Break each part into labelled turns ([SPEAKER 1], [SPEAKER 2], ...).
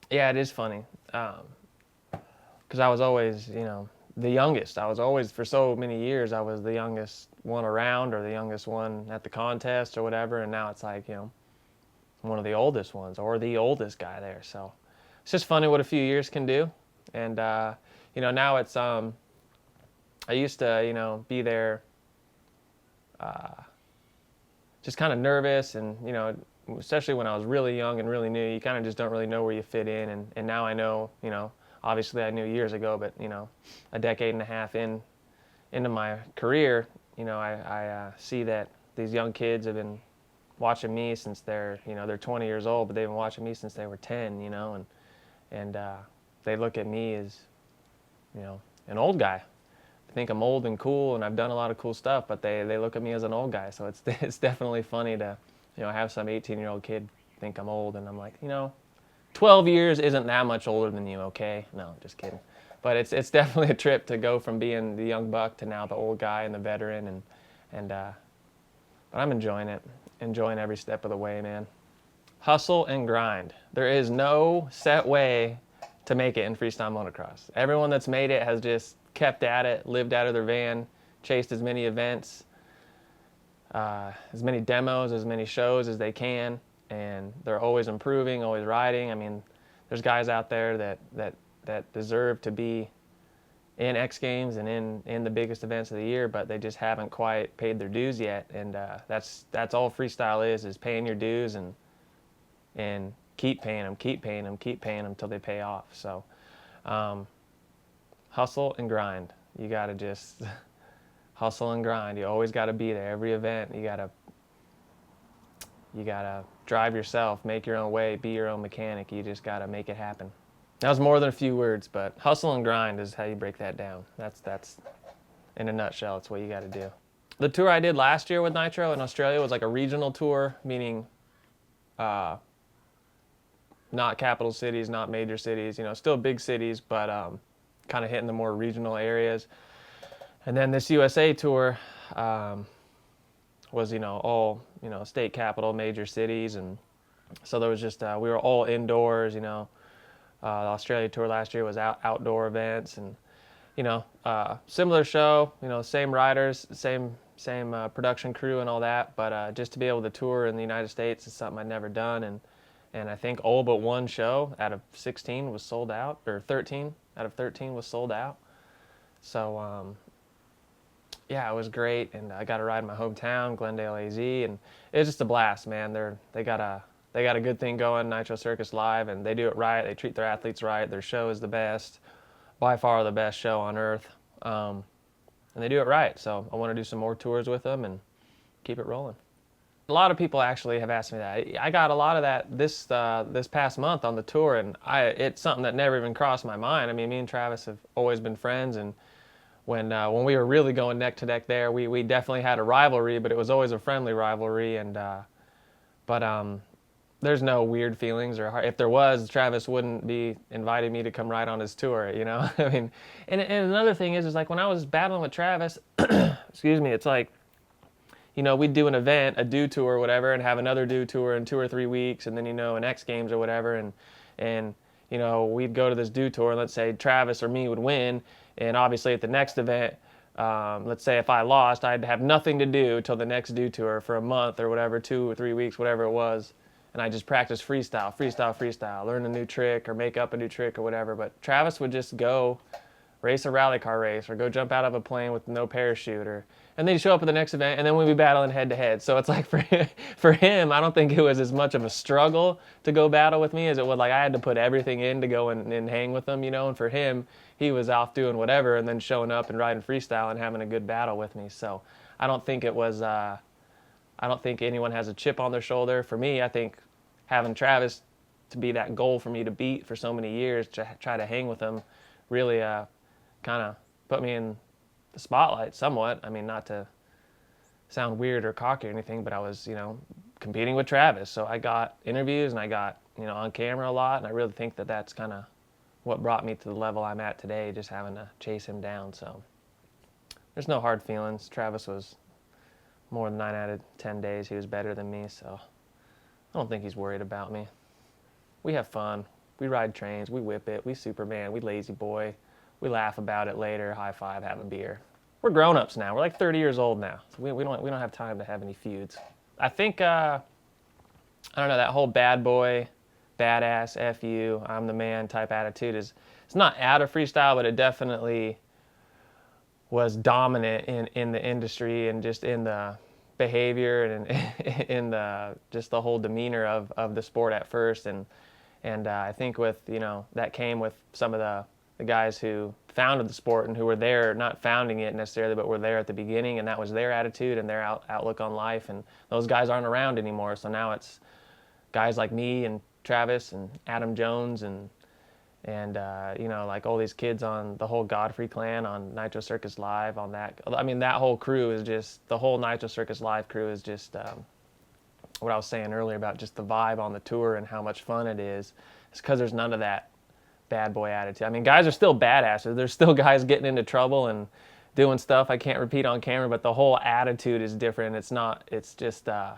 [SPEAKER 1] Yeah, it is funny. 'Cause I was always, the youngest. I was always, for so many years, I was the youngest one around or the youngest one at the contest or whatever. And now it's like, one of the oldest ones or the oldest guy there. So it's just funny what a few years can do. And, now it's, I used to, be there just kind of nervous and, especially when I was really young and really new, you kind of just don't really know where you fit in. And now I know, obviously I knew years ago, but, a decade and a half into my career, I see that these young kids have been watching me since they're 20 years old, but they've been watching me since they were 10, and they look at me as, an old guy. They think I'm old and cool, and I've done a lot of cool stuff, but they look at me as an old guy. So it's definitely funny to, have some 18-year-old kid think I'm old, and I'm like, 12 years isn't that much older than you, okay? No, just kidding. But it's definitely a trip to go from being the young buck to now the old guy and the veteran, and but I'm enjoying it, enjoying every step of the way, man. Hustle and grind. There is no set way to make it in freestyle motocross. Everyone that's made it has just kept at it, lived out of their van, chased as many events, as many demos, as many shows as they can, and they're always improving, always riding. I mean, there's guys out there that deserve to be in X Games and in the biggest events of the year, but they just haven't quite paid their dues yet. And that's all freestyle is paying your dues and keep paying them, keep paying them, keep paying them until they pay off. So hustle and grind. You got to just hustle and grind. You always got to be there. Every event, you got to drive yourself, make your own way, be your own mechanic. You just got to make it happen. That was more than a few words, but hustle and grind is how you break that down. That's in a nutshell, it's what you got to do. The tour I did last year with Nitro in Australia was like a regional tour, meaning not capital cities, not major cities, still big cities, but kind of hitting the more regional areas. And then this USA tour was, all, state capital, major cities. And so there was just, we were all indoors, the Australia tour last year was outdoor events and, similar show, same riders, same production crew and all that. But just to be able to tour in the United States is something I'd never done. And I think all but one show out of 16 was sold out, or 13 out of 13 was sold out. So, yeah, it was great, and I got to ride in my hometown, Glendale, AZ, and it was just a blast, man. They got a good thing going, Nitro Circus Live, and they do it right. They treat their athletes right. Their show is the best, by far the best show on earth, and they do it right. So I want to do some more tours with them and keep it rolling. A lot of people actually have asked me that. I got a lot of that this past month on the tour, and it's something that never even crossed my mind. I mean, me and Travis have always been friends, and when we were really going neck to neck there, we definitely had a rivalry, but it was always a friendly rivalry. And but there's no weird feelings, or if there was, Travis wouldn't be inviting me to come ride on his tour. I mean, and another thing is like when I was battling with Travis, excuse me, it's like, we'd do an event, a do tour or whatever, and have another do tour in 2 or 3 weeks, and then, an X Games or whatever, and we'd go to this do tour, and let's say Travis or me would win, and obviously at the next event, let's say if I lost, I'd have nothing to do till the next do tour for a month or whatever, 2 or 3 weeks, whatever it was, and I just practice freestyle, learn a new trick or make up a new trick or whatever. But Travis would just go race a rally car race or go jump out of a plane with no parachute, and then he'd show up at the next event, and then we'd be battling head to head. So it's like for him, I don't think it was as much of a struggle to go battle with me as it was like I had to put everything in to go and hang with him, and for him, he was off doing whatever and then showing up and riding freestyle and having a good battle with me. So I don't think it was, I don't think anyone has a chip on their shoulder. For me, I think having Travis to be that goal for me to beat for so many years, to try to hang with him, really kind of put me in the spotlight somewhat. I mean, not to sound weird or cocky or anything, but I was, competing with Travis. So I got interviews and I got, on camera a lot. And I really think that that's kind of what brought me to the level I'm at today, just having to chase him down. So there's no hard feelings. Travis was more than 9 out of 10 days, he was better than me. So I don't think he's worried about me. We have fun. We ride trains, we whip it, we Superman, we lazy boy. We laugh about it later, high five, have a beer. We're grown-ups now. We're like 30 years old now. So we don't have time to have any feuds. I think, I don't know, that whole bad boy, badass, F you, I'm the man type attitude it's not out of freestyle, but it definitely was dominant in the industry and just in the behavior and in just the whole demeanor of the sport at first. And I think with, that came with some of the guys who founded the sport and who were there, not founding it necessarily, but were there at the beginning, and that was their attitude and their outlook on life. And those guys aren't around anymore, so now it's guys like me and Travis and Adam Jones and like all these kids on the whole Godfrey clan on Nitro Circus Live on that. I mean, that whole crew is just, the whole Nitro Circus Live crew is just what I was saying earlier about just the vibe on the tour and how much fun it is. It's because there's none of that bad boy attitude. I mean, guys are still badasses. There's still guys getting into trouble and doing stuff I can't repeat on camera, but the whole attitude is different. It's just, I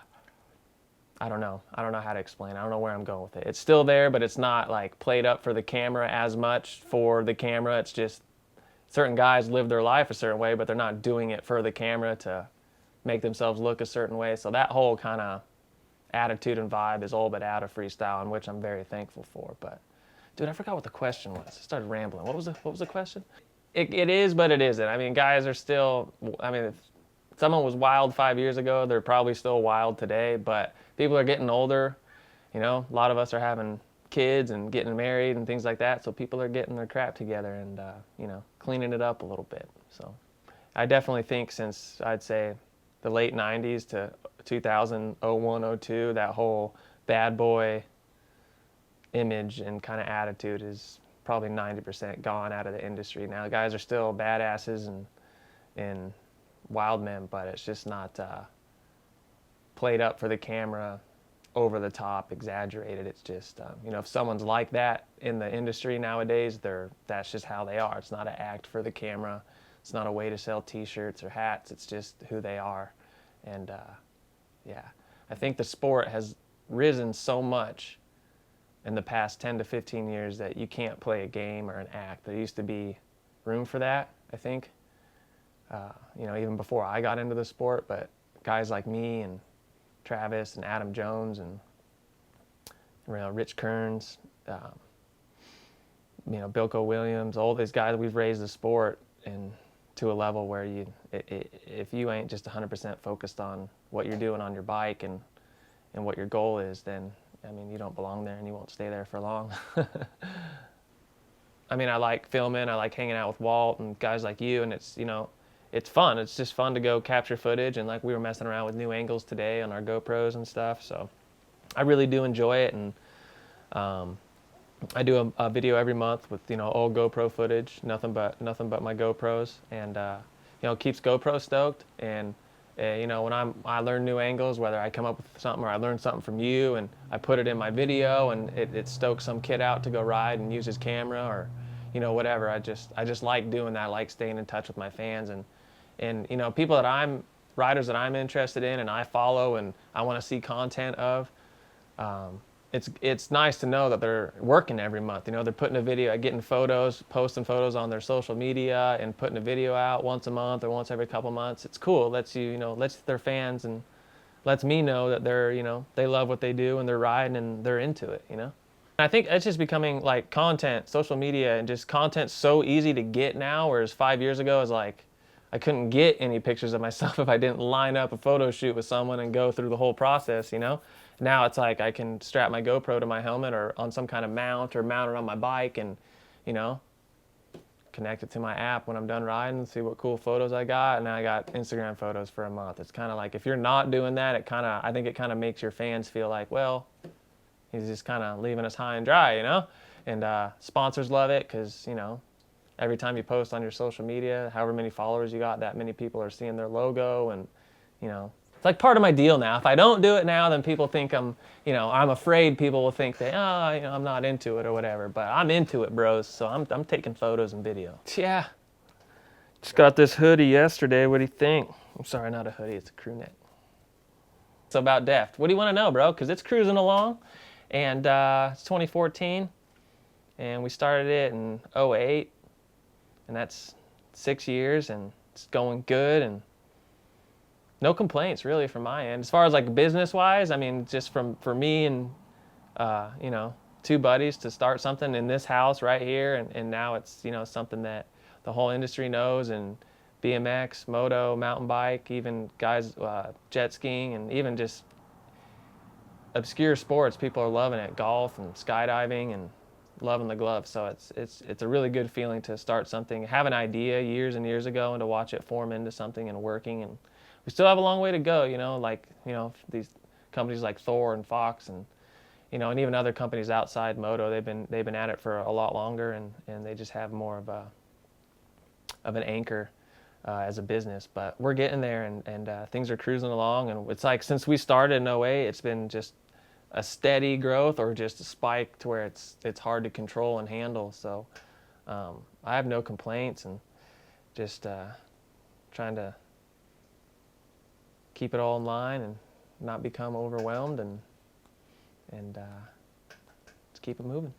[SPEAKER 1] don't know how to explain it. I don't know where I'm going with it. It's still there, but it's not like played up for the camera as much for the camera. It's just certain guys live their life a certain way, but they're not doing it for the camera to make themselves look a certain way. So that whole kind of attitude and vibe is all but out of freestyle, and which I'm very thankful for. But dude, I forgot what the question was. I started rambling. What was the question? It is, but it isn't. I mean, guys are still, I mean, if someone was wild 5 years ago, they're probably still wild today, but people are getting older. A lot of us are having kids and getting married and things like that, so people are getting their crap together and, cleaning it up a little bit. So I definitely think since, I'd say, the late 90s to 2001, 02, that whole bad boy image and kind of attitude is probably 90% gone out of the industry now. Guys are still badasses and wild men, but it's just not played up for the camera, over the top, exaggerated. It's just, if someone's like that in the industry nowadays, that's just how they are. It's not an act for the camera. It's not a way to sell t-shirts or hats. It's just who they are. And I think the sport has risen so much in the past 10 to 15 years that you can't play a game or an act. There used to be room for that, I think, even before I got into the sport, but guys like me and Travis and Adam Jones and Rich Kearns, Bilko Williams, all these guys, we've raised the sport to a level where if you ain't just 100% focused on what you're doing on your bike and what your goal is, then you don't belong there and you won't stay there for long. I like filming, I like hanging out with Walt and guys like you, and it's fun. It's just fun to go capture footage, and like we were messing around with new angles today on our GoPros and stuff, so I really do enjoy it. And I do a video every month with old GoPro footage, nothing but my GoPros, and it keeps GoPro stoked. And when I learn new angles, whether I come up with something or I learn something from you and I put it in my video and it stokes some kid out to go ride and use his camera or whatever. I just like doing that. I like staying in touch with my fans and people riders that I'm interested in and I follow and I want to see content of. It's nice to know that they're working every month. They're putting a video, getting photos, posting photos on their social media and putting a video out once a month or once every couple months. It's cool. It lets lets their fans and lets me know that they're, they love what they do and they're riding and they're into it, I think it's just becoming like content, social media, and just content so easy to get now, whereas 5 years ago it was like, I couldn't get any pictures of myself if I didn't line up a photo shoot with someone and go through the whole process, Now it's like I can strap my GoPro to my helmet or on some kind of mount or mount it on my bike and, connect it to my app when I'm done riding, see what cool photos I got, and now I got Instagram photos for a month. It's kind of like if you're not doing that, I think it kind of makes your fans feel like, well, he's just kind of leaving us high and dry, And sponsors love it because, every time you post on your social media, however many followers you got, that many people are seeing their logo and, it's like part of my deal now. If I don't do it now, then people think I'm afraid people will think that, I'm not into it or whatever. But I'm into it, bros. So I'm taking photos and video. Yeah. Just got this hoodie yesterday. What do you think? I'm sorry, not a hoodie. It's a crew neck. It's about Deft. What do you want to know, bro? Because it's cruising along. And it's 2014. and we started it in '08, and that's 6 years, and it's going good, and no complaints really from my end. As far as like business wise, I mean, just for me and you know, two buddies to start something in this house right here, and now it's, you know, something that the whole industry knows, and BMX, moto, mountain bike, even guys jet skiing, and even just obscure sports, people are loving it. Golf and skydiving and loving the glove. So it's a really good feeling to start something, have an idea years and years ago, and to watch it form into something and working. And we still have a long way to go, you know, like, you know, these companies like Thor and Fox, and you know, and even other companies outside moto, they've been at it for a lot longer, and they just have more of an anchor as a business. But we're getting there, and things are cruising along. And it's like, since we started in '08, it's been just a steady growth, or just a spike to where it's hard to control and handle. So I have no complaints, and just trying to keep it all in line and not become overwhelmed, and just keep it moving.